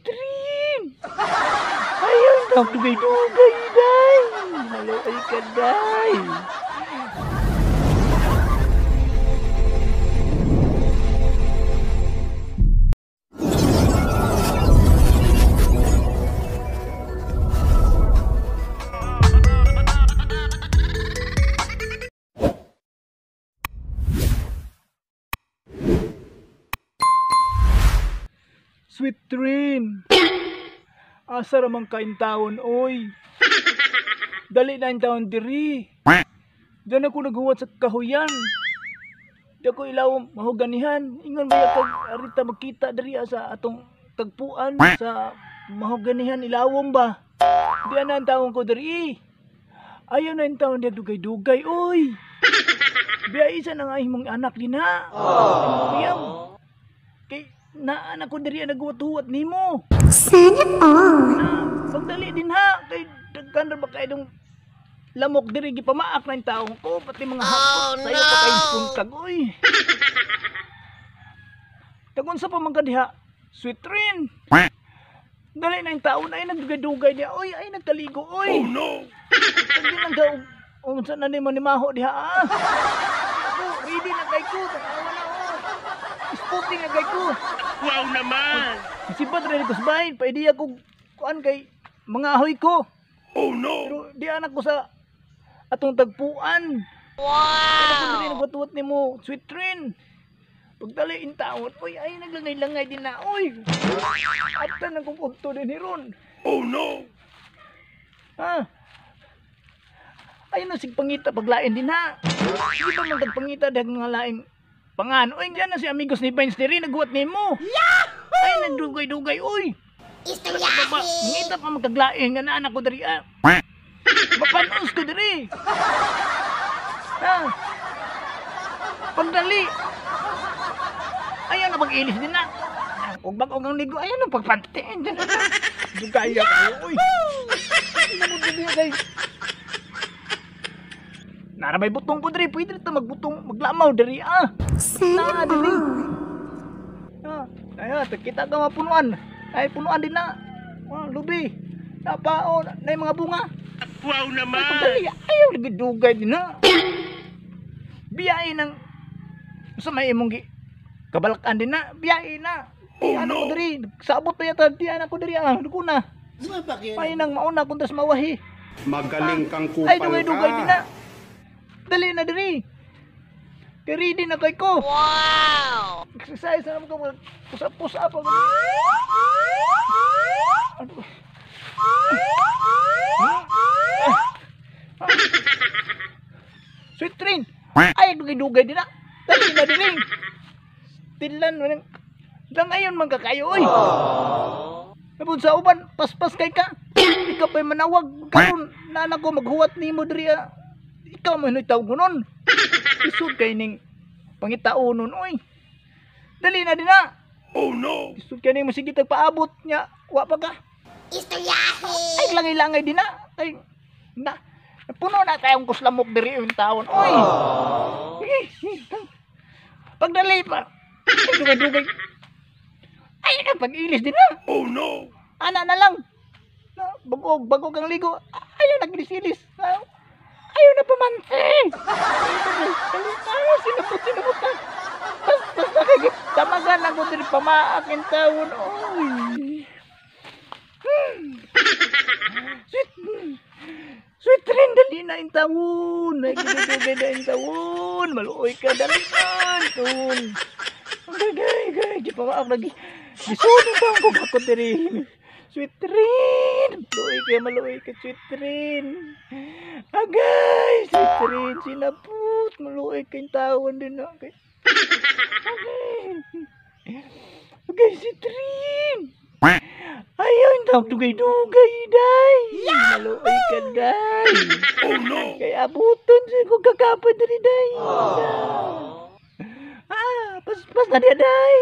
Trin! Ayaw na dugay-dugay, day! Maluoy ka, day! Sweet Trin! Asa ramang kain taon, oy! Dali na yung taon diri! Diyan ako naghuwat sa kahuyan! Di ako ilaw mahuganihan! Ingon ba kag arita magkita diri sa atong tagpuan sa mahuganihan ilawom ba? Diyan na ang taon ko diri! Ayaw na yung taon di dugay-dugay, oy! Biya isa na nga imong anak din ha! Kay naanak ko diri naghuwat-huwat nimo. Sana all. Pagdali din ha, kay daghan ra ba kay dong lamok diri gipamaak na yung taong ko, pati mga hapot sayo pa kay puntag oy. Tagon sa pamangkadiha, Sweet Trin. Dali na yung taon ay nagdugay-dugay diha, oy ay nagkaligo oy. Oh no. Hindi lang daw unsa na nimo nimaho diha ah. Ako, ready na kay ko, tanawa na oh. Spotting na kay ko. Wow naman. Isipat rin ko sa bahin, paidiya ko kuan kay mga ahoy ko. Oh no. Pero di anak ko sa atong tagpuan. Wow! Kaya kung nagwatuwat ni mo, Sweet Trin. Pagdali in taon, oy ay naglangay-langay din na, oy. At na nagkukunto din hiron. Oh no. Ha? Ayun na sigpangita paglain din ha. Hindi ba man tagpangita dahil mga laing pangan. Oy, diyan na si amigos ni Vines diri naghuwat nimo. Yahoo! Ay nagdugay-dugay, oy. Istoryahe! Mangita pa magkaglain nga na anak ko diri ah. Mapanos ko diri. Ha? Pagdali. Ayaw na pag-ilis din na. Huwag bag-ogang ligo. Ayaw na pagpantiin din na. Dugaya kayo. Uy. Hindi na mo diri guys. Narabay butong ko diri. Pwede ito magbutong. Maglamaw diri ah. Sana diri. all. Ayan, kita ka mapunuan. Ay, punuan din na. Lubi. Napaon. Na yung mga bunga. Wow naman. Pagdali, ayaw nagdugay din na. Biyain ng sa may imong kabalakan din na. Biyain na. Oh Anak ko no. diri. Sabot na yata. Di anak ko diri. Dugo na. Ay nang mauna kung tas mawahi. Magaling kang Ay, kupal dugay-dugay din na. ka. Dali na diri. Kaya ready na kay ko. Wow! Exercise na naman ko. Pusa-pusa pa. Ano? Sweet Trin. Ay, dugay-dugay din na. Dali na din eh. Tilan. Hanggang ngayon man kakayo. Oy. Napun sa uban. Paspas kay ka. Ikaw pa'y manawag. Karoon na anak ko maghuwat ni mo diri. Ikaw mo hinay tawag nun. Isod kay ning pangitaonon. Oy. Dali na din na. Oh no. Isod kay ning sige tagpaabot niya. Wa pa ka. Istoryahe! Ay, langay-langay din na. Ay, na. Puno na tayong kuslamok diri yung taon. Oy! Pagdali pa. Ay, dugay-dugay. Ay, pag-ilis din na. Oh no. Ana na lang. Bago kang ligo. Ayaw naglis-ilis. Ayaw na pamansi. Sinabot na. Basta nakagit. Tamagan ako diri pamaakin taon. Oy! Sweet Trin, dali na yung taon. Nagdugay na yung taon. Maluoy ka, dali na taon. Gay, di pa maak lagi. Disunin pa ang kong diri. Sweet Trin. Maluoy ka, Sweet Trin. Agay, Sweet Trin, sinaput. Maluoy ka yung taon din. Okay, Sweet Trin. Ayaw, hindi ako dugay-dugay, day. Maluoy ka, day. Oh no. Kaya abuton siya kung kakapad rin, day. Pas na niya, day.